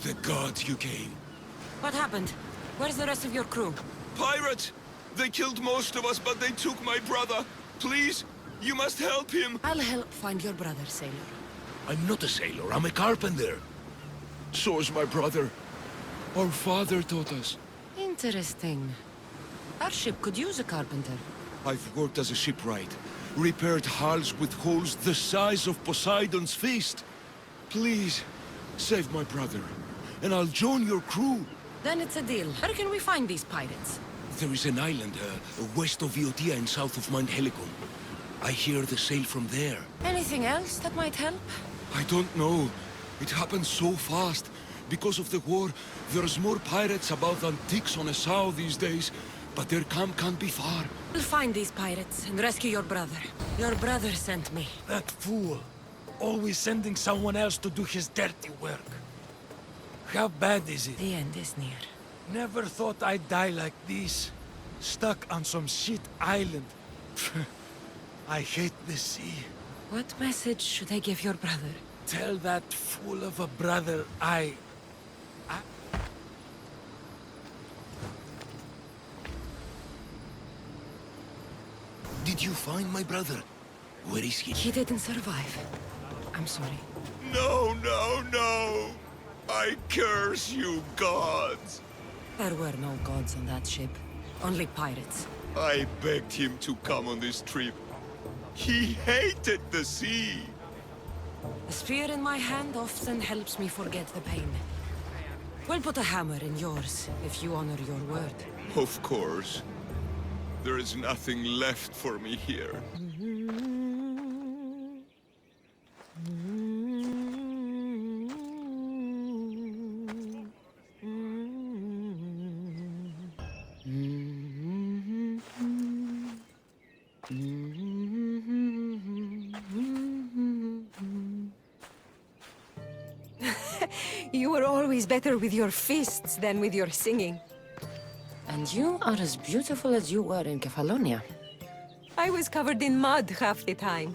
The gods, you came. What happened? Where's the rest of your crew? Pirates! They killed most of us, but they took my brother. Please, you must help him. I'll help find your brother, sailor. I'm not a sailor, I'm a carpenter. So is my brother. Our father taught us. Interesting. Our ship could use a carpenter. I've worked as a shipwright. Repaired hulls with holes the size of Poseidon's fist. Please, save my brother, and I'll join your crew. Then it's a deal. Where can we find these pirates? There is an island west of Iotia and south of Mount Helicon. I hear they sail from there. Anything else that might help? I don't know. It happened so fast. Because of the war, there's more pirates about than ticks on a sow these days. But their camp can't be far. We'll find these pirates and rescue your brother. Your brother sent me. That fool. Always sending someone else to do his dirty work. How bad is it? The end is near. Never thought I'd die like this. Stuck on some shit island. I hate the sea. What message should I give your brother? Tell that fool of a brother I... Did you find my brother? Where is he? He didn't survive. I'm sorry. No, no, no! I curse you, gods! There were no gods on that ship. Only pirates. I begged him to come on this trip. He hated the sea! A spear in my hand often helps me forget the pain. We'll put a hammer in yours, if you honor your word. Of course. There is nothing left for me here. You were always better with your fists than with your singing. And you are as beautiful as you were in Kefalonia. I was covered in mud half the time.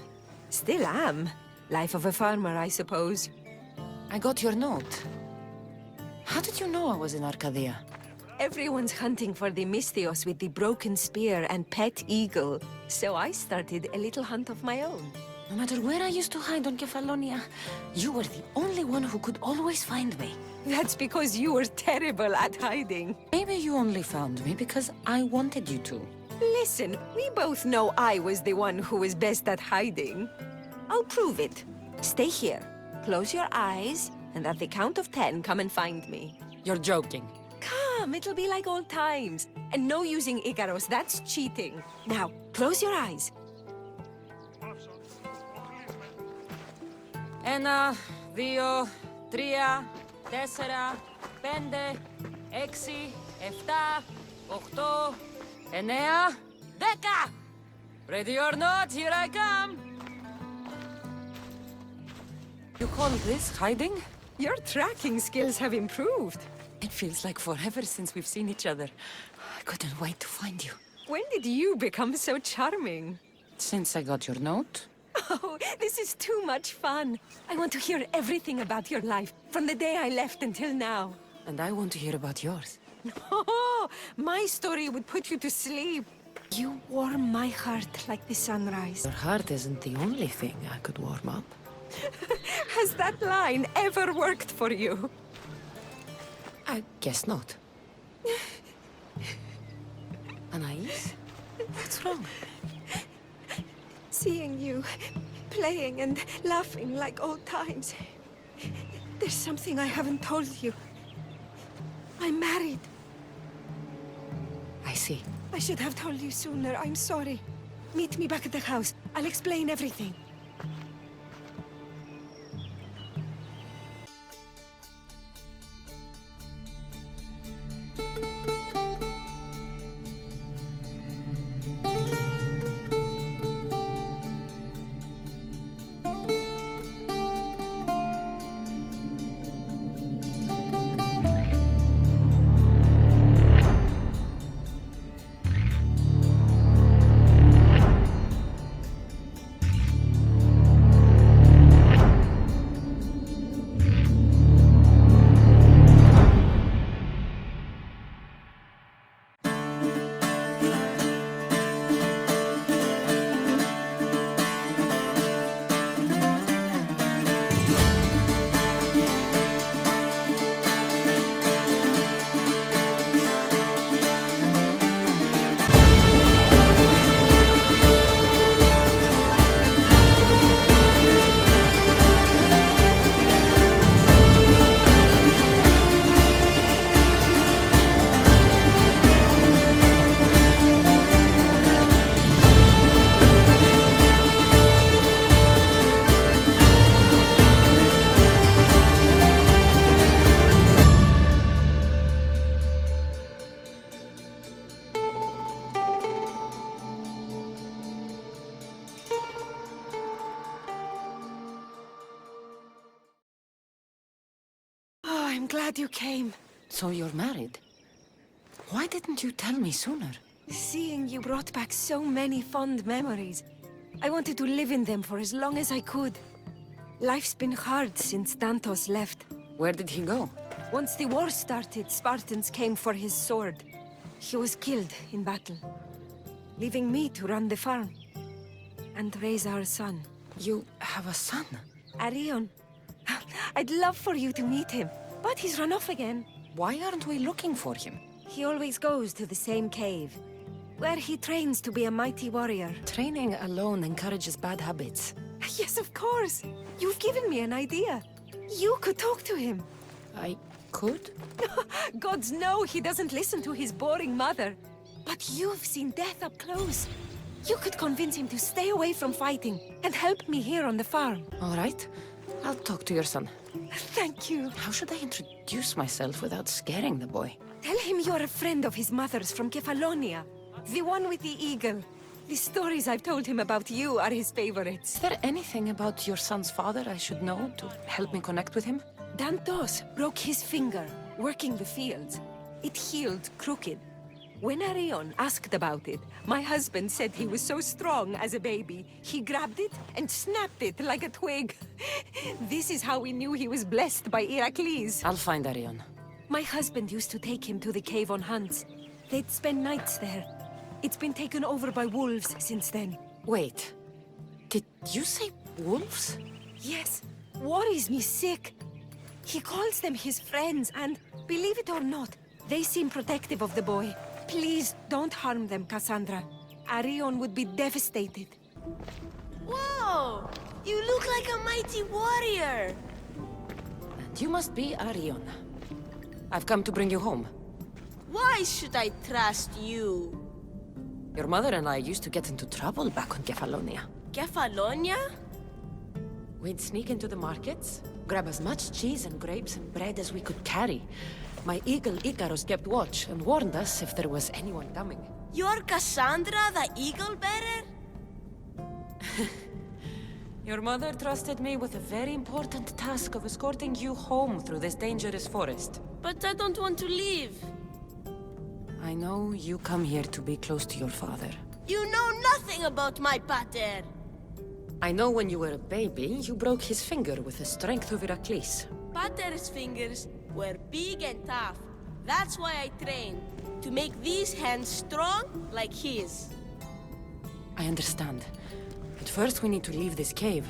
Still am. Life of a farmer, I suppose. I got your note. How did you know I was in Arcadia? Everyone's hunting for the Mystios with the broken spear and pet eagle. So I started a little hunt of my own. No matter where I used to hide on Kefalonia, you were the only one who could always find me. That's because you were terrible at hiding. Maybe you only found me because I wanted you to. Listen, we both know I was the one who was best at hiding. I'll prove it. Stay here, close your eyes, and at the count of 10, come and find me. You're joking. Come, it'll be like old times. And no using Icaros, that's cheating. Now, close your eyes. Ένα, δύο, τρία, τέσσερα, πέντε, έξι, εφτά, οχτώ, εννέα, δέκα! Ready or not, here I come! You call this hiding? Your tracking skills have improved. It feels like forever since we've seen each other. I couldn't wait to find you. When did you become so charming? Since I got your note. Oh, this is too much fun. I want to hear everything about your life, from the day I left until now. And I want to hear about yours. Oh, my story would put you to sleep. You warm my heart like the sunrise. Your heart isn't the only thing I could warm up. Has that line ever worked for you? I guess not. Anais? What's wrong? Seeing you, playing and laughing like old times. There's something I haven't told you. I'm married. I see. I should have told you sooner. I'm sorry. Meet me back at the house. I'll explain everything. I'm glad you came. So you're married? Why didn't you tell me sooner? Seeing you brought back so many fond memories. I wanted to live in them for as long as I could. Life's been hard since Dantos left. Where did he go? Once the war started, Spartans came for his sword. He was killed in battle, leaving me to run the farm and raise our son. You have a son? Arion. I'd love for you to meet him, but he's run off again. Why aren't we looking for him? He always goes to the same cave, where he trains to be a mighty warrior. Training alone encourages bad habits. Yes, of course. You've given me an idea. You could talk to him. I could? Gods know he doesn't listen to his boring mother. But you've seen death up close. You could convince him to stay away from fighting and help me here on the farm. All right. I'll talk to your son. Thank you. How should I introduce myself without scaring the boy? Tell him you're a friend of his mother's from Kefalonia. The one with the eagle. The stories I've told him about you are his favorites. Is there anything about your son's father I should know to help me connect with him? Dantos broke his finger working the fields. It healed crooked. When Arion asked about it, my husband said he was so strong as a baby, he grabbed it and snapped it like a twig. This is how we knew he was blessed by Heracles. I'll find Arion. My husband used to take him to the cave on hunts. They'd spend nights there. It's been taken over by wolves since then. Wait. Did you say wolves? Yes, worries me sick. He calls them his friends and, believe it or not, they seem protective of the boy. Please don't harm them, Kassandra. Arion would be devastated. Whoa! You look like a mighty warrior! And you must be Arion. I've come to bring you home. Why should I trust you? Your mother and I used to get into trouble back on Kefalonia. Kefalonia? We'd sneak into the markets, grab as much cheese and grapes and bread as we could carry. My eagle Icarus kept watch and warned us if there was anyone coming. You're Kassandra, the eagle bearer? Your mother trusted me with a very important task of escorting you home through this dangerous forest. But I don't want to leave. I know you come here to be close to your father. You know nothing about my pater. I know when you were a baby, you broke his finger with the strength of Heracles. Pater's fingers were big and tough. That's why I trained, to make these hands strong like his. I understand. But first we need to leave this cave.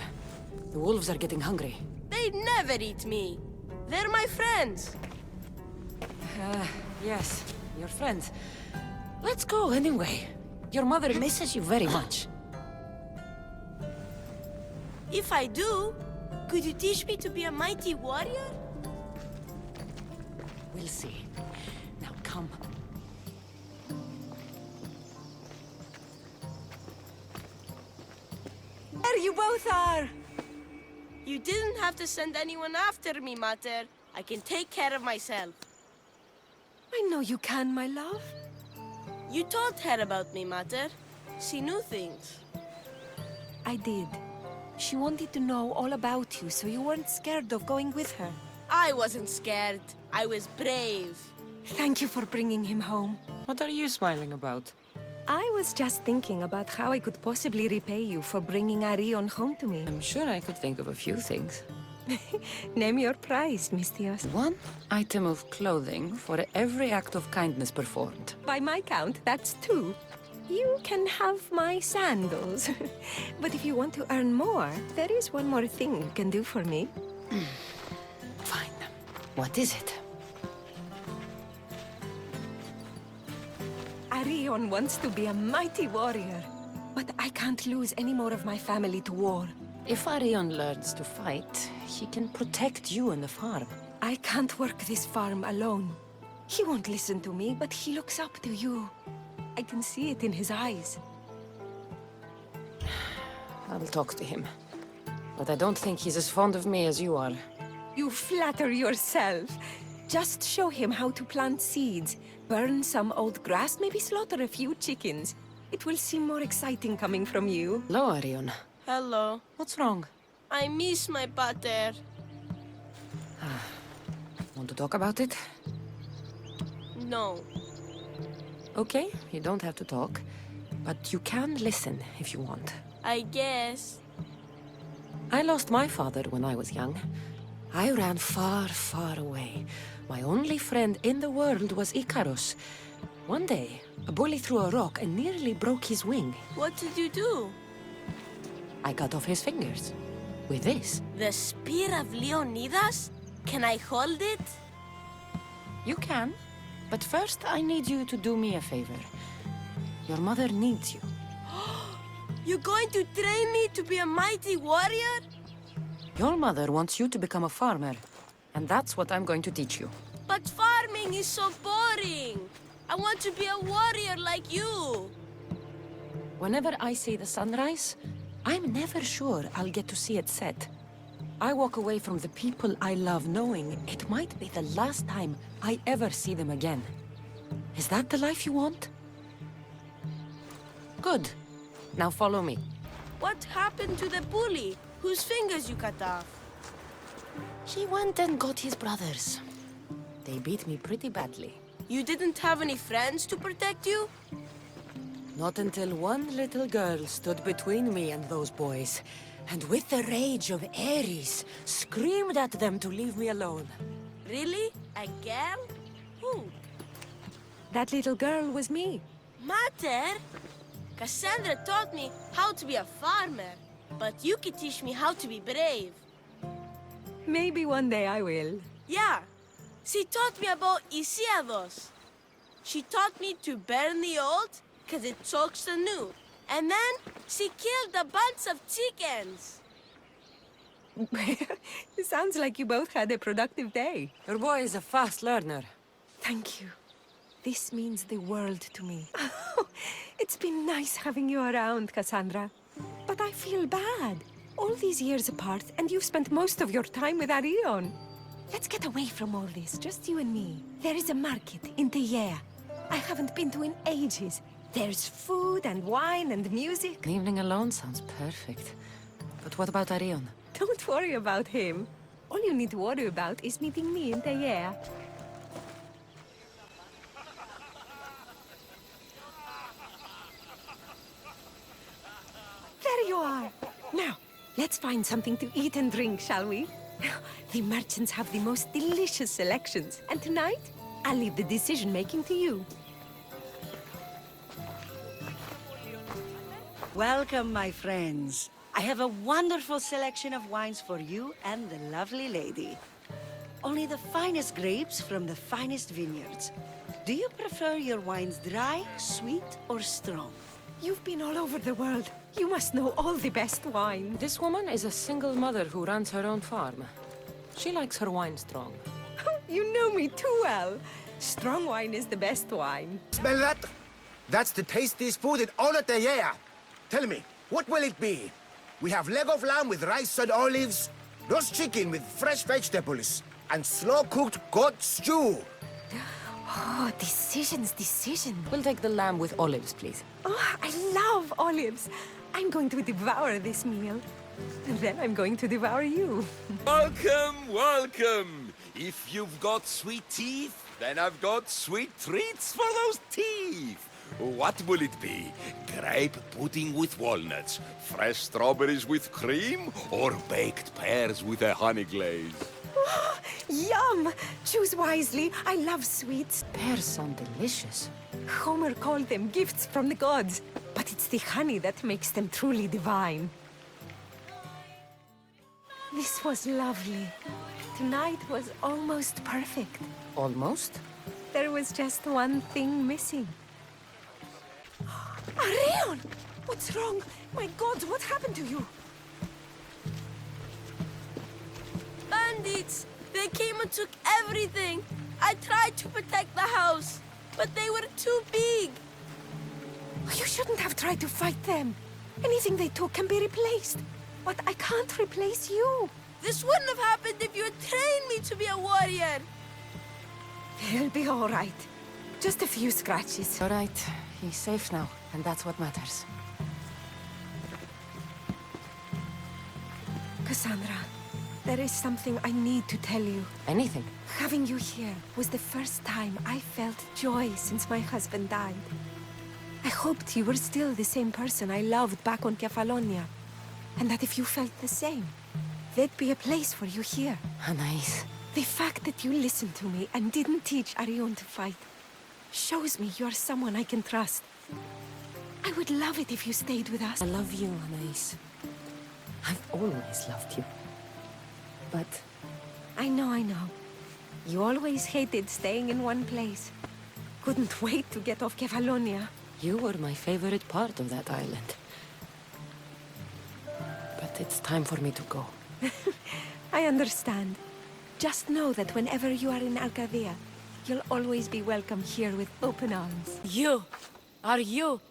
The wolves are getting hungry. They'd never eat me. They're my friends. Yes, your friends. Let's go anyway. Your mother misses you very much. If I do, could you teach me to be a mighty warrior? We'll see. Now come. There you both are! You didn't have to send anyone after me, Mater. I can take care of myself. I know you can, my love. You told her about me, Mater. She knew things. I did. She wanted to know all about you, so you weren't scared of going with her. I wasn't scared. I was brave. Thank you for bringing him home. What are you smiling about? I was just thinking about how I could possibly repay you for bringing Arion home to me. I'm sure I could think of a few things. Name your price, Mistios. One item of clothing for every act of kindness performed. By my count, that's 2. You can have my sandals. But if you want to earn more, there is one more thing you can do for me. Fine. What is it? Arion wants to be a mighty warrior. But I can't lose any more of my family to war. If Arion learns to fight, he can protect you and the farm. I can't work this farm alone. He won't listen to me, but he looks up to you. I can see it in his eyes. I'll talk to him. But I don't think he's as fond of me as you are. You flatter yourself. Just show him how to plant seeds, burn some old grass, maybe slaughter a few chickens. It will seem more exciting coming from you. Hello, Arion. Hello. What's wrong? I miss my pater. Want to talk about it? No. Okay, you don't have to talk. But you can listen if you want. I guess. I lost my father when I was young. I ran far, far away. My only friend in the world was Icarus. One day, a bully threw a rock and nearly broke his wing. What did you do? I cut off his fingers. With this. The spear of Leonidas? Can I hold it? You can. But first, I need you to do me a favor. Your mother needs you. You're going to train me to be a mighty warrior? Your mother wants you to become a farmer. And that's what I'm going to teach you. But farming is so boring. I want to be a warrior like you. Whenever I see the sunrise, I'm never sure I'll get to see it set. I walk away from the people I love knowing it might be the last time I ever see them again. Is that the life you want? Good. Now follow me. What happened to the bully whose fingers you cut off? He went and got his brothers. They beat me pretty badly. You didn't have any friends to protect you? Not until one little girl stood between me and those boys, and with the rage of Ares, screamed at them to leave me alone. Really? A girl? Who? That little girl was me. Mater? Kassandra taught me how to be a farmer, but you could teach me how to be brave. Maybe one day I will. Yeah, she taught me about Isiados. She taught me to burn the old, because it chokes the new. And then she killed a bunch of chickens. It sounds like you both had a productive day. Your boy is a fast learner. Thank you. This means the world to me. It's been nice having you around, Kassandra. But I feel bad. All these years apart, and you've spent most of your time with Arion. Let's get away from all this, just you and me. There is a market in Teia. I haven't been to in ages. There's food and wine and music. An evening alone sounds perfect. But what about Arion? Don't worry about him. All you need to worry about is meeting me in Teia. There you are. Now, let's find something to eat and drink, shall we? The merchants have the most delicious selections. And tonight, I'll leave the decision-making to you. Welcome, my friends. I have a wonderful selection of wines for you and the lovely lady. Only the finest grapes from the finest vineyards. Do you prefer your wines dry, sweet, or strong? You've been all over the world. You must know all the best wine. This woman is a single mother who runs her own farm. She likes her wine strong. You know me too well. Strong wine is the best wine. Smell that? That's the tastiest food in all of the year. Tell me, what will it be? We have leg of lamb with rice and olives, roast chicken with fresh vegetables, and slow-cooked goat stew. Oh, decisions. We'll take the lamb with olives, please. Oh, I love olives. I'm going to devour this meal. And then I'm going to devour you. Welcome, welcome! If you've got sweet teeth, then I've got sweet treats for those teeth. What will it be? Grape pudding with walnuts, fresh strawberries with cream, or baked pears with a honey glaze? Oh, yum! Choose wisely. I love sweets. Pears sound delicious. Homer called them gifts from the gods. But it's the honey that makes them truly divine. This was lovely. Tonight was almost perfect. Almost? There was just one thing missing. Arion! What's wrong? My God, what happened to you? Bandits! They came and took everything. I tried to protect the house, but they were too big. You shouldn't have tried to fight them. Anything they took can be replaced. But I can't replace you. This wouldn't have happened if you had trained me to be a warrior. They'll be all right. Just a few scratches. All right. He's safe now, and that's what matters. Kassandra, There is something I need to tell you. Anything. Having you here was the first time I felt joy since my husband died. I hoped you were still the same person I loved back on Kefalonia. And that if you felt the same, there'd be a place for you here. Nice. The fact that you listened to me and didn't teach Arion to fight shows me you're someone I can trust. I would love it if you stayed with us. I love you, Anais. I've always loved you. But I know. You always hated staying in one place. Couldn't wait to get off Kefalonia. you were my favorite part of that island. But it's time for me to go. I understand. Just know that whenever you are in Arcadia, you'll always be welcome here with open arms. Are you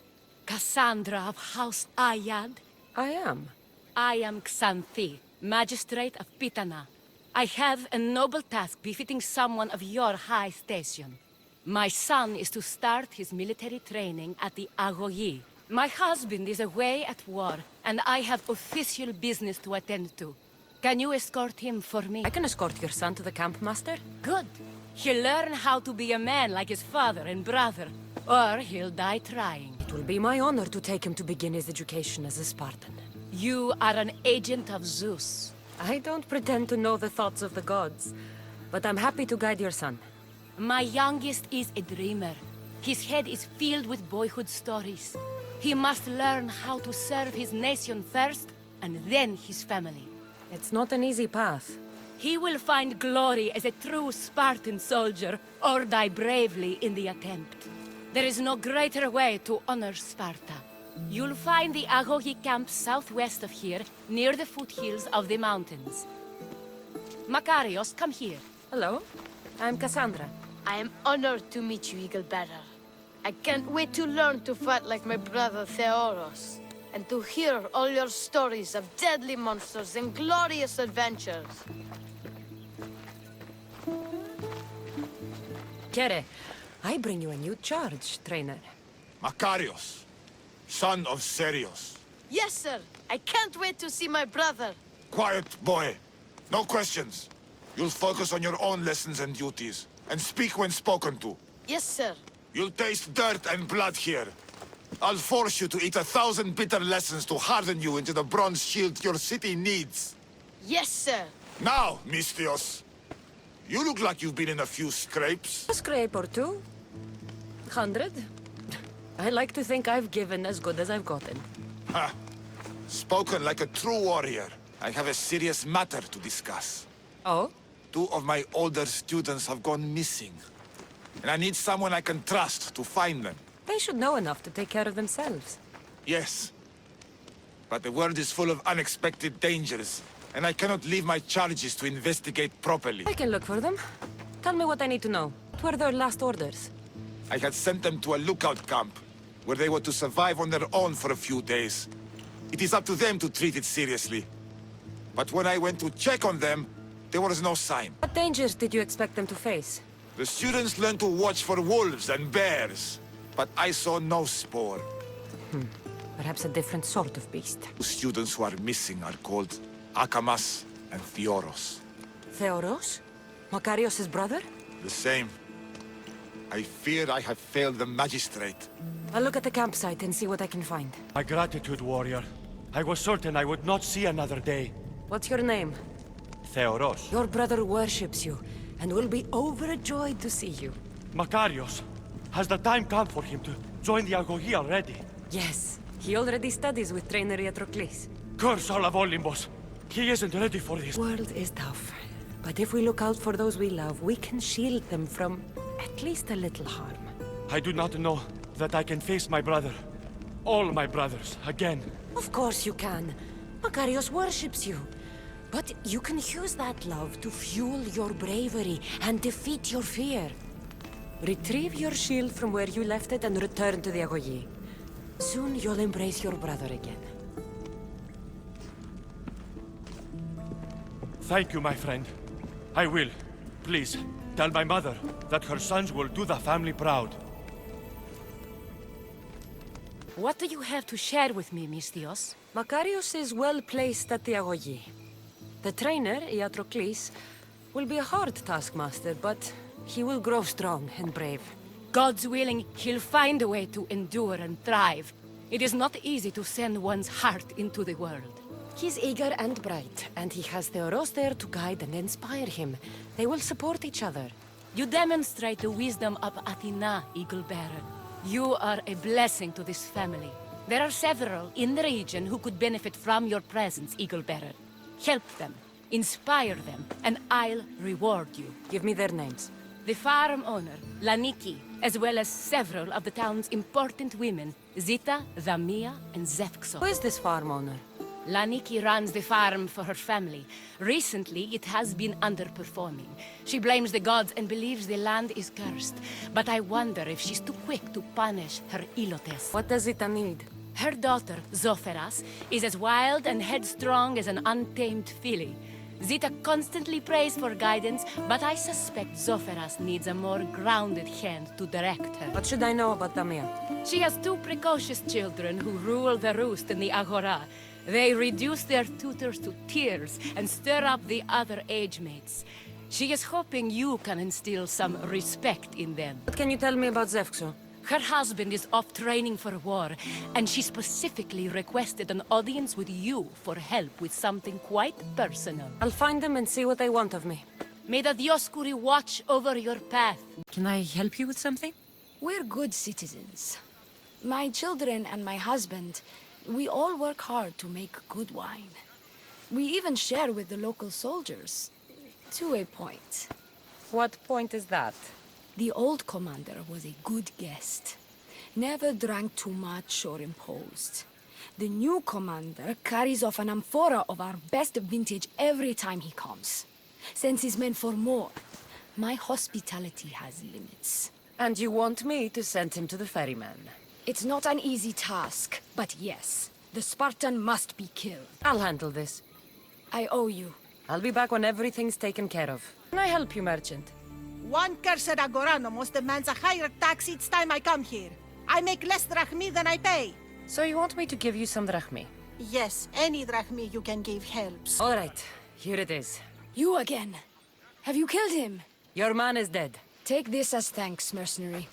Kassandra of House Ayad? I am. I am Xanthi, Magistrate of Pitana. I have a noble task befitting someone of your high station. My son is to start his military training at the Agoyi. My husband is away at war, and I have official business to attend to. Can you escort him for me? I can escort your son to the camp, Master. Good. He'll learn how to be a man like his father and brother, or he'll die trying. It will be my honor to take him to begin his education as a Spartan. You are an agent of Zeus. I don't pretend to know the thoughts of the gods, but I'm happy to guide your son. My youngest is a dreamer. His head is filled with boyhood stories. He must learn how to serve his nation first, and then his family. It's not an easy path. He will find glory as a true Spartan soldier, or die bravely in the attempt. There is no greater way to honor Sparta. You'll find the Agogi camp southwest of here, near the foothills of the mountains. Makarios, come here. Hello, I'm Kassandra. I am honored to meet you, Eagle Bearer. I can't wait to learn to fight like my brother Theoros, and to hear all your stories of deadly monsters and glorious adventures. Kere, I bring you a new charge, trainer. Makarios, son of Serios. Yes, sir. I can't wait to see my brother. Quiet, boy. No questions. You'll focus on your own lessons and duties, and speak when spoken to. Yes, sir. You'll taste dirt and blood here. I'll force you to eat 1,000 bitter lessons to harden you into the bronze shield your city needs. Yes, sir. Now, Mistios, you look like you've been in a few scrapes. A scrape or two. 100. I like to think I've given as good as I've gotten. Ha! Spoken like a true warrior. I have a serious matter to discuss. Oh? 2 of my older students have gone missing. And I need someone I can trust to find them. They should know enough to take care of themselves. Yes. But the world is full of unexpected dangers, and I cannot leave my charges to investigate properly. I can look for them. Tell me what I need to know. What were their last orders? I had sent them to a lookout camp, where they were to survive on their own for a few days. It is up to them to treat it seriously. But when I went to check on them, there was no sign. What dangers did you expect them to face? The students learned to watch for wolves and bears, but I saw no spoor. Perhaps a different sort of beast. The students who are missing are called Akamas and Theoros. Theoros? Makarios' brother? The same. I fear I have failed the magistrate. I'll look at the campsite and see what I can find. My gratitude, warrior. I was certain I would not see another day. What's your name? Theoros. Your brother worships you, and will be overjoyed to see you. Makarios. Has the time come for him to join the Agogi already? Yes, he already studies with trainer Iatrocles. Curse all of Olympus. He isn't ready for this. World is tough, but if we look out for those we love, we can shield them from at least a little harm. I do not know that I can face my brother. All my brothers, again. Of course you can. Makarios worships you. But you can use that love to fuel your bravery and defeat your fear. Retrieve your shield from where you left it and return to the Agoyi. Soon you'll embrace your brother again. Thank you, my friend. I will. Please, tell my mother that her sons will do the family proud. What do you have to share with me, Mistios? Makarios is well placed at the Agoyi. The trainer, Iatrocles, will be a hard taskmaster, but he will grow strong and brave. God's willing, he'll find a way to endure and thrive. It is not easy to send one's heart into the world. He's eager and bright, and he has Theoros there to guide and inspire him. They will support each other. You demonstrate the wisdom of Athena, Eagle Bearer. You are a blessing to this family. There are several in the region who could benefit from your presence, Eagle Bearer. Help them, inspire them, and I'll reward you. Give me their names. The farm owner, Laniki, as well as several of the town's important women, Zita, Zamia, and Zevkso. Who is this farm owner? Laniki runs the farm for her family. Recently, it has been underperforming. She blames the gods and believes the land is cursed. But I wonder if she's too quick to punish her ilotes. What does Zita need? Her daughter, Zoferas, is as wild and headstrong as an untamed filly. Zita constantly prays for guidance, but I suspect Zoferas needs a more grounded hand to direct her. What should I know about Damia? She has two precocious children who rule the roost in the Agora. They reduce their tutors to tears and stir up the other age mates. She is hoping you can instill some respect in them. What can you tell me about Zevkso? Her husband is off training for war, and she specifically requested an audience with you for help with something quite personal. I'll find them and see what they want of me. May the Dioscuri watch over your path. Can I help you with something? We're good citizens. My children and my husband, we all work hard to make good wine. We even share with the local soldiers. To a point. What point is that? The old commander was a good guest. Never drank too much or imposed. The new commander carries off an amphora of our best vintage every time he comes. Sends his men for more. My hospitality has limits. And you want me to send him to the ferryman? It's not an easy task, but yes, the Spartan must be killed. I'll handle this. I owe you. I'll be back when everything's taken care of. Can I help you, merchant? One cursed Agoranomos demands a higher tax each time I come here. I make less drachmi than I pay. So you want me to give you some drachmi? Yes, any drachmi you can give helps. All right, here it is. You again. Have you killed him? Your man is dead. Take this as thanks, mercenary.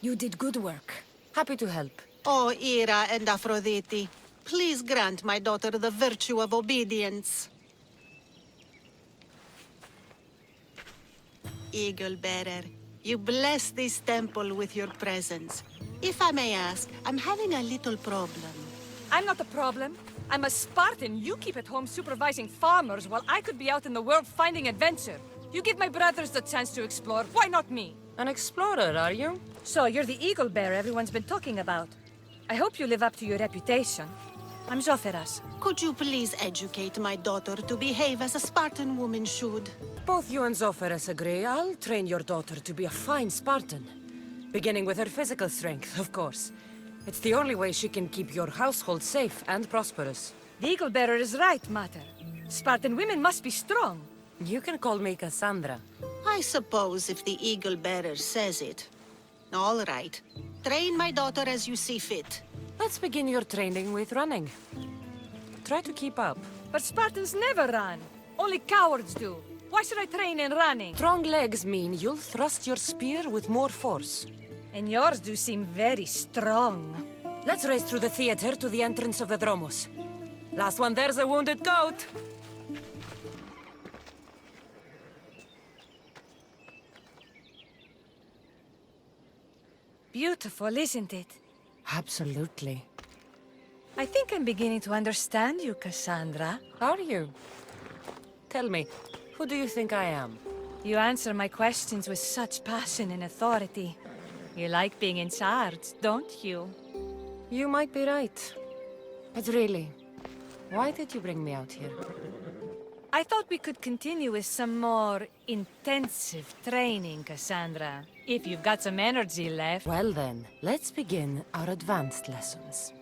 You did good work. Happy to help. Oh, Ira and Aphrodite, please grant my daughter the virtue of obedience. Eagle Bearer, you bless this temple with your presence. If I may ask, I'm having a little problem. I'm not the problem. I'm a Spartan. You keep at home supervising farmers while I could be out in the world finding adventure. You give my brothers the chance to explore. Why not me? An explorer, are you? So you're the eagle bearer everyone's been talking about. I hope you live up to your reputation. I'm Zoferas. Could you please educate my daughter to behave as a Spartan woman should? Both you and Zoferas agree. I'll train your daughter to be a fine Spartan. Beginning with her physical strength, of course. It's the only way she can keep your household safe and prosperous. The eagle bearer is right, Mater. Spartan women must be strong. You can call me Kassandra. I suppose if the Eagle Bearer says it. All right. Train my daughter as you see fit. Let's begin your training with running. Try to keep up. But Spartans never run. Only cowards do. Why should I train in running? Strong legs mean you'll thrust your spear with more force. And yours do seem very strong. Let's race through the theater to the entrance of the Dromos. Last one there's a wounded goat. Beautiful, isn't it? Absolutely. I think I'm beginning to understand you, Kassandra. Are you? Tell me, who do you think I am? You answer my questions with such passion and authority. You like being in charge, don't you? You might be right. But really, why did you bring me out here? I thought we could continue with some more intensive training, Kassandra. If you've got some energy left. Well then, let's begin our advanced lessons.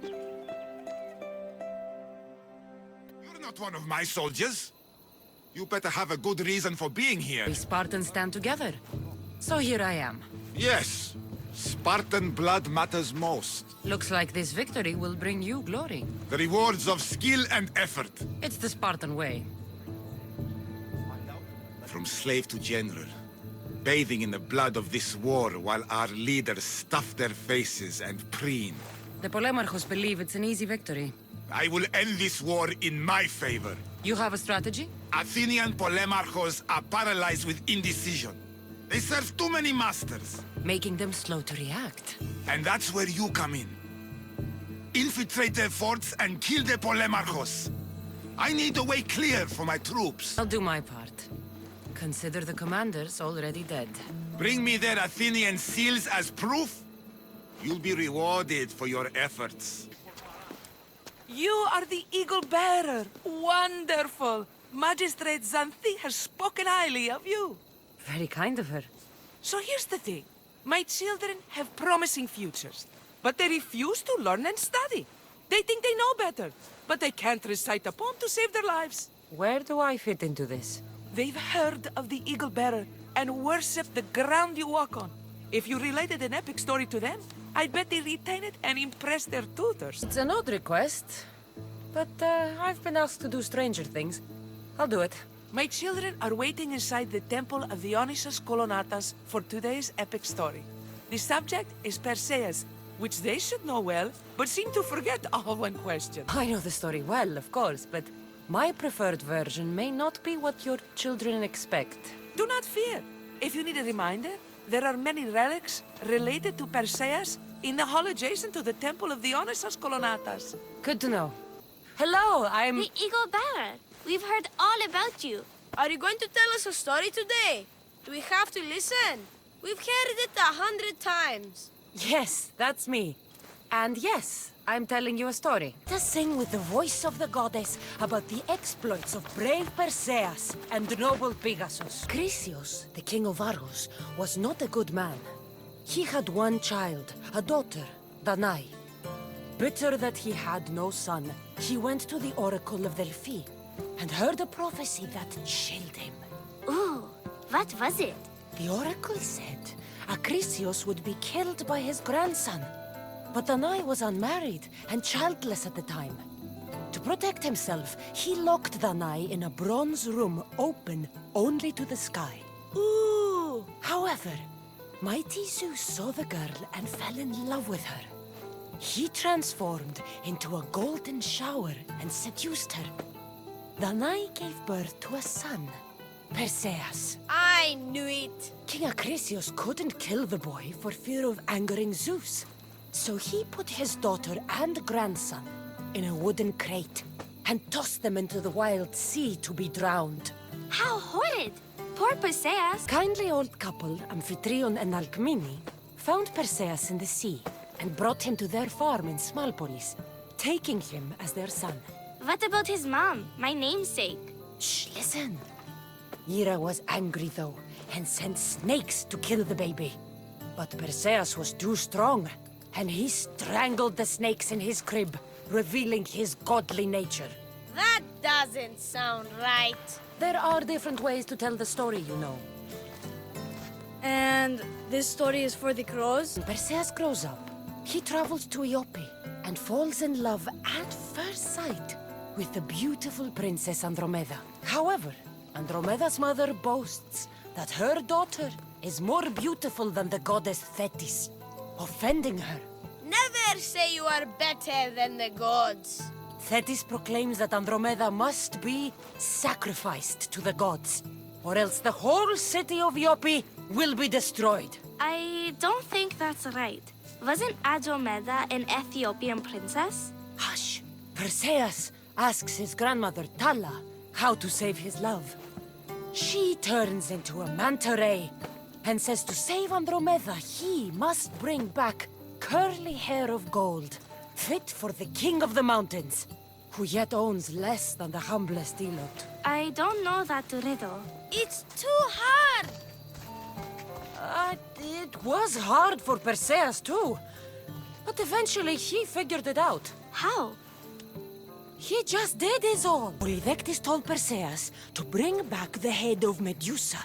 You're not one of my soldiers. You better have a good reason for being here. We Spartans stand together. So here I am. Yes, Spartan blood matters most. Looks like this victory will bring you glory. The rewards of skill and effort. It's the Spartan way. From slave to general. Bathing in the blood of this war while our leaders stuff their faces and preen. The Polemarchos believe it's an easy victory. I will end this war in my favor. You have a strategy? Athenian Polemarchos are paralyzed with indecision. They serve too many masters. Making them slow to react. And that's where you come in. Infiltrate their forts and kill the Polemarchos. I need a way clear for my troops. I'll do my part. Consider the commanders already dead. Bring me their Athenian seals as proof. You'll be rewarded for your efforts. You are the Eagle Bearer. Wonderful. Magistrate Xanthi has spoken highly of you. Very kind of her. So here's the thing. My children have promising futures, but they refuse to learn and study. They think they know better, but they can't recite a poem to save their lives. Where do I fit into this? They've heard of the Eagle Bearer and worship the ground you walk on. If you related an epic story to them, I bet they retain it and impress their tutors. It's an odd request, but I've been asked to do stranger things. I'll do it. My children are waiting inside the temple of Dionysus Kolonatas for today's epic story. The subject is Perseus, which they should know well, but seem to forget all when questioned. I know the story well, of course, but my preferred version may not be what your children expect. Do not fear. If you need a reminder, there are many relics related to Perseus in the hall adjacent to the temple of Dionysus Kolonatas. Good to know. Hello, I'm... The Eagle Bearer. We've heard all about you. Are you going to tell us a story today? Do we have to listen? We've heard it 100 times. Yes, that's me. And yes, I'm telling you a story. To sing with the voice of the goddess about the exploits of brave Perseus and noble Pegasus. Chrysios, the king of Argos, was not a good man. He had one child, a daughter, Danae. Bitter that he had no son, he went to the oracle of Delphi and heard a prophecy that chilled him. Ooh, what was it? The oracle said Acrisios would be killed by his grandson. But Danae was unmarried and childless at the time. To protect himself, he locked Danae in a bronze room open only to the sky. Ooh! However, mighty Zeus saw the girl and fell in love with her. He transformed into a golden shower and seduced her. Danae gave birth to a son, Perseus. I knew it! King Acrisios couldn't kill the boy for fear of angering Zeus. So he put his daughter and grandson in a wooden crate and tossed them into the wild sea to be drowned. How horrid! Poor Perseus! Kindly old couple, Amphitryon and Alcmene, found Perseus in the sea and brought him to their farm in Smalpolis, taking him as their son. What about his mom, my namesake? Shh, listen. Hera was angry though, and sent snakes to kill the baby. But Perseus was too strong, and he strangled the snakes in his crib, revealing his godly nature. That doesn't sound right. There are different ways to tell the story, you know. And this story is for the crows? When Perseus grows up, he travels to Iope and falls in love at first sight with the beautiful princess Andromeda. However, Andromeda's mother boasts that her daughter is more beautiful than the goddess Thetis, offending her. Never say you are better than the gods. Thetis proclaims that Andromeda must be sacrificed to the gods, or else the whole city of Iope will be destroyed. I don't think that's right. Wasn't Andromeda an Ethiopian princess? Hush! Perseus asks his grandmother Thala how to save his love. She turns into a manta ray and says to save Andromeda, he must bring back curly hair of gold, fit for the king of the mountains, who yet owns less than the humblest elot. I don't know that riddle. It's too hard! It was hard for Perseus too, but eventually he figured it out. How? He just did his all. Polyvectus told Perseus to bring back the head of Medusa,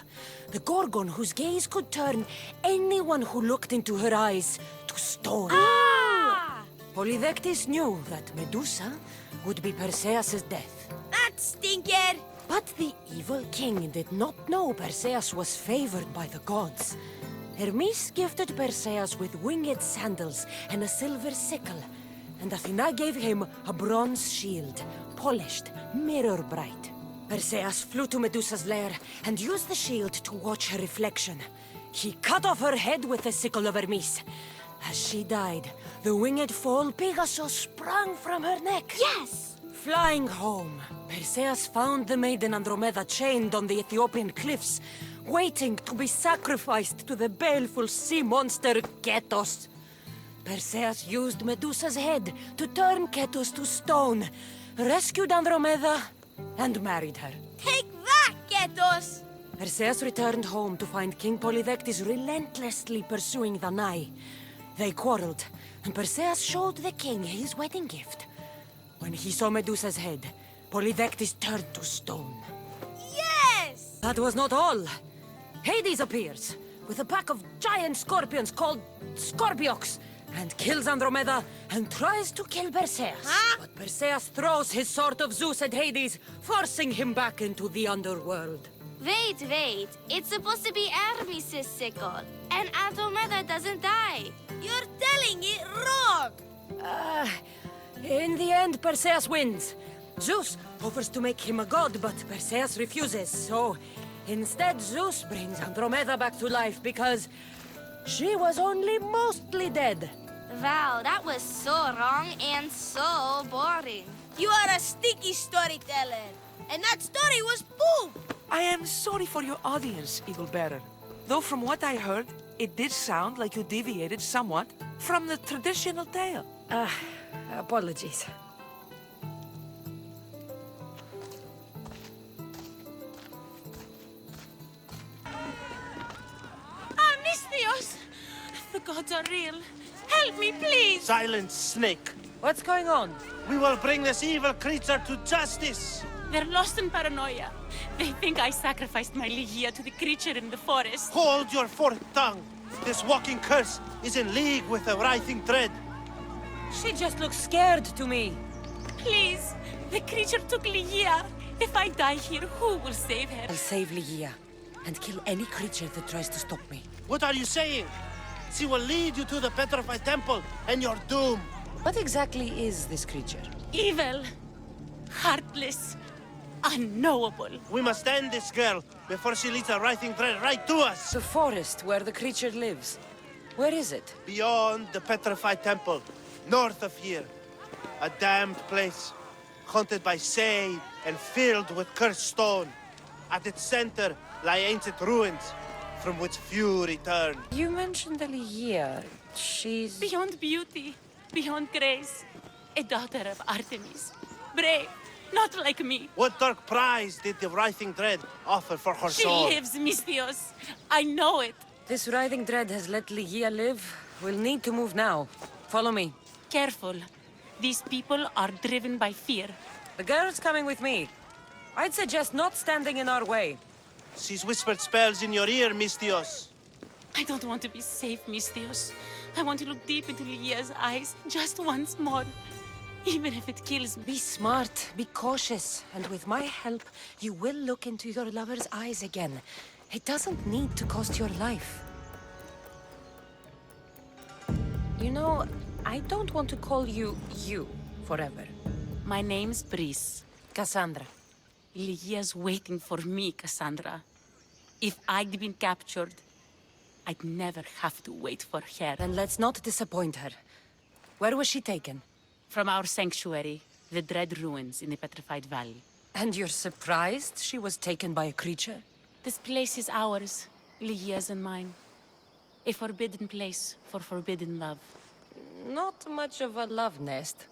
the gorgon whose gaze could turn anyone who looked into her eyes to stone. Ah! Polyvectus knew that Medusa would be Perseus's death. That stinker! But the evil king did not know Perseus was favored by the gods. Hermes gifted Perseus with winged sandals and a silver sickle, and Athena gave him a bronze shield, polished, mirror bright. Perseus flew to Medusa's lair and used the shield to watch her reflection. He cut off her head with the sickle of Hermes. As she died, the winged foal Pegasus sprang from her neck. Yes! Flying home, Perseus found the maiden Andromeda chained on the Ethiopian cliffs, waiting to be sacrificed to the baleful sea monster Ketos. Perseus used Medusa's head to turn Ketos to stone, rescued Andromeda, and married her. Take that, Ketos! Perseus returned home to find King Polyvectus relentlessly pursuing the Nai. They quarreled, and Perseus showed the king his wedding gift. When he saw Medusa's head, Polyvectus turned to stone. Yes! That was not all. Hades appears, with a pack of giant scorpions called Scorpiox, and kills Andromeda and tries to kill Perseus. Huh? But Perseus throws his sword of Zeus at Hades, forcing him back into the underworld. Wait. It's supposed to be Hermes' sickle, and Andromeda doesn't die. You're telling it wrong! In the end, Perseus wins. Zeus offers to make him a god, but Perseus refuses, so instead Zeus brings Andromeda back to life because she was only mostly dead. Wow, that was so wrong and so boring. You are a sticky storyteller, and that story was poop! I am sorry for your audience, Evil Bearer. Though from what I heard, it did sound like you deviated somewhat from the traditional tale. Apologies. Misthios! The gods are real. Help me, please! Silence, snake. What's going on? We will bring this evil creature to justice. They're lost in paranoia. They think I sacrificed my Ligia to the creature in the forest. Hold your forked tongue. This walking curse is in league with the writhing dread. She just looks scared to me. Please, the creature took Ligia. If I die here, who will save her? I'll save Ligia and kill any creature that tries to stop me. What are you saying? She will lead you to the petrified temple and your doom. What exactly is this creature? Evil, heartless, unknowable. We must end this girl before she leads the writhing dread right to us. The forest where the creature lives. Where is it? Beyond the petrified temple, north of here. A damned place, haunted by shade and filled with cursed stone. At its center lie ancient ruins, from which few return. You mentioned Ligia. She's... Beyond beauty, beyond grace. A daughter of Artemis. Brave, not like me. What dark prize did the writhing dread offer for her She soul? lives, Misthios. I know it. This writhing dread has let Ligia live. We'll need to move now. Follow me. Careful. These people are driven by fear. The girl's coming with me. I'd suggest not standing in our way. She's whispered spells in your ear, Misthios. I don't want to be safe, Misthios. I want to look deep into Ligia's eyes just once more. Even if it kills me. Be smart, be cautious, and with my help, you will look into your lover's eyes again. It doesn't need to cost your life. You know, I don't want to call you forever. My name's Brice. Kassandra. Ligia's waiting for me, Kassandra. If I'd been captured, I'd never have to wait for her. Then let's not disappoint her. Where was she taken? From our sanctuary, the Dread Ruins in the Petrified Valley. And you're surprised she was taken by a creature? This place is ours, Ligia's and mine. A forbidden place for forbidden love. Not much of a love nest.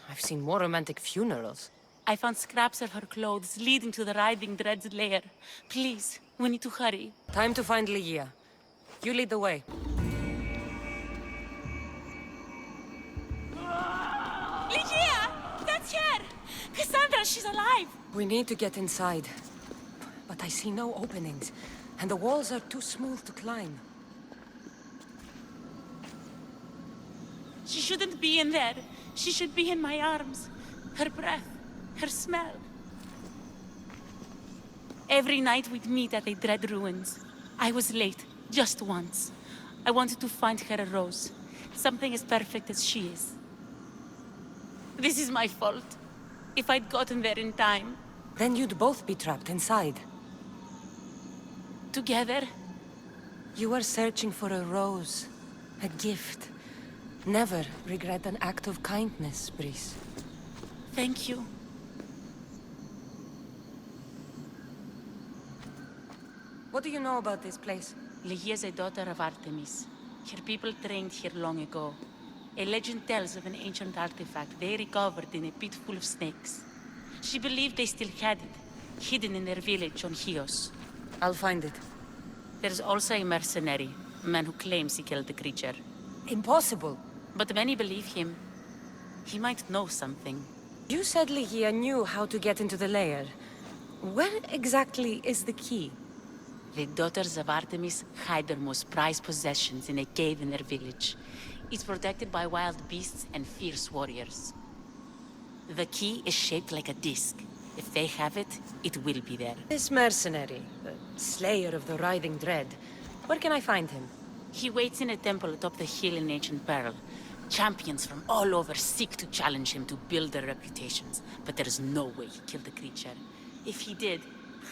I've seen more romantic funerals. I found scraps of her clothes leading to the Writhing Dread's lair. Please, we need to hurry. Time to find Ligia. You lead the way. Ligia! That's her! We need to get inside. But I see no openings, and the walls are too smooth to climb. She shouldn't be in there. She should be in my arms. Her breath, her smell. Every night we'd meet at the Dread Ruins. I was late, just once. I wanted to find her a rose. Something as perfect as she is. This is my fault. If I'd gotten there in time... Then you'd both be trapped inside. Together? You were searching for a rose. A gift. Never regret an act of kindness, Brice. Thank you. What do you know about this place? Ligia is a daughter of Artemis. Her people trained here long ago. A legend tells of an ancient artifact they recovered in a pit full of snakes. She believed they still had it, hidden in their village on Chios. I'll find it. There's also a mercenary, a man who claims he killed the creature. Impossible. But many believe him. He might know something. You said Ligia knew how to get into the lair. Where exactly is the key? The daughters of Artemis hide their most prized possessions in a cave in their village. It's protected by wild beasts and fierce warriors. The key is shaped like a disc. If they have it, it will be there. This mercenary, the slayer of the writhing dread, where can I find him? He waits in a temple atop the hill in Ancient Pearl. Champions from all over seek to challenge him to build their reputations, but there is no way he killed the creature. If he did,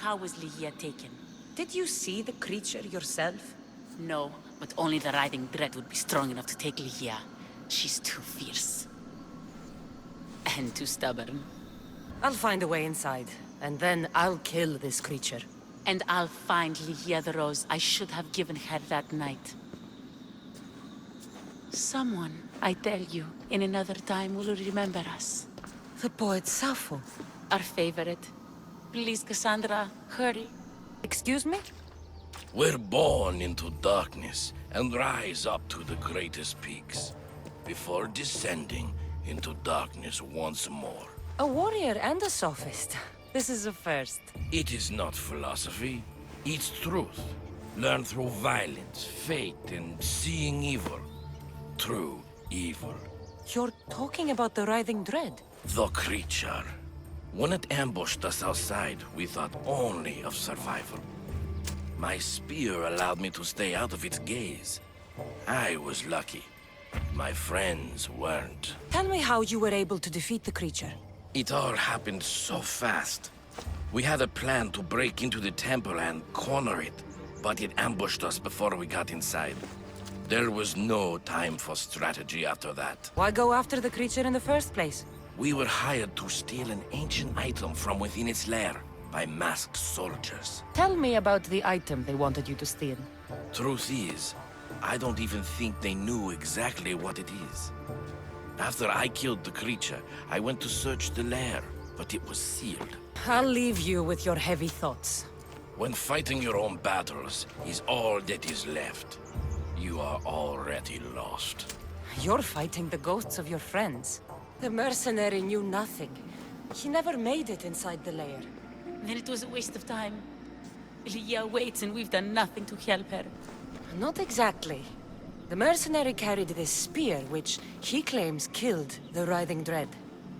how was Ligia taken? Did you see the creature yourself? No, but only the writhing dread would be strong enough to take Ligia. She's too fierce. And too stubborn. I'll find a way inside, and then I'll kill this creature. And I'll find Ligia the rose I should have given her that night. Someone, I tell you, in another time will remember us. The poet Sappho. Our favorite. Please, Kassandra, hurry. Excuse me? We're born into darkness and rise up to the greatest peaks, before descending into darkness once more. A warrior and a sophist. This is a first. It is not philosophy, it's truth. Learned through violence, fate, and seeing evil. True evil. You're talking about the writhing dread? The creature. When it ambushed us outside, we thought only of survival. My spear allowed me to stay out of its gaze. I was lucky. My friends weren't. Tell me how you were able to defeat the creature. It all happened so fast. We had a plan to break into the temple and corner it, but it ambushed us before we got inside. There was no time for strategy after that. Why go after the creature in the first place? We were hired to steal an ancient item from within its lair by masked soldiers. Tell me about the item they wanted you to steal. Truth is, I don't even think they knew exactly what it is. After I killed the creature, I went to search the lair, but it was sealed. I'll leave you with your heavy thoughts. When fighting your own battles is all that is left, you are already lost. You're fighting the ghosts of your friends. The mercenary knew nothing. He never made it inside the lair. Then it was a waste of time. Ligia waits and we've done nothing to help her. Not exactly. The mercenary carried this spear, which he claims killed the writhing dread.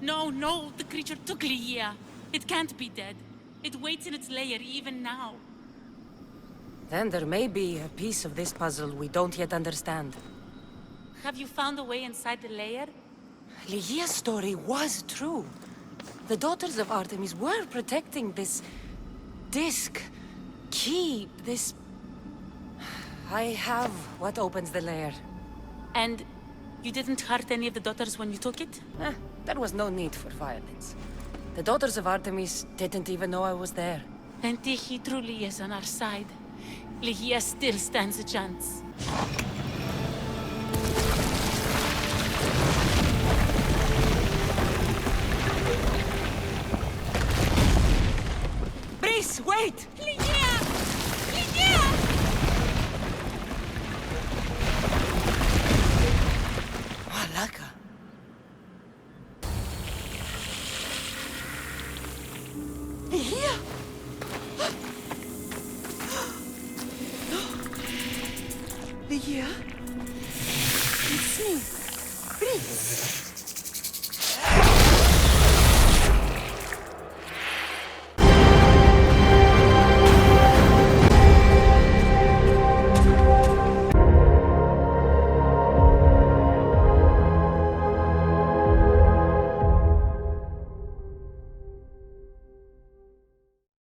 No, no, the creature took Ligia. It can't be dead. It waits in its lair even now. Then there may be a piece of this puzzle we don't yet understand. Have you found a way inside the lair? Ligia's story was true. The daughters of Artemis were protecting this disc, key, this... I have what opens the lair. And you didn't hurt any of the daughters when you took it? There was no need for violence. The daughters of Artemis didn't even know I was there. Then Tyche truly is on our side. Ligia still stands a chance. Brice, wait! Ligia! Ligia! Malaka. Yeah? It's me, Prince.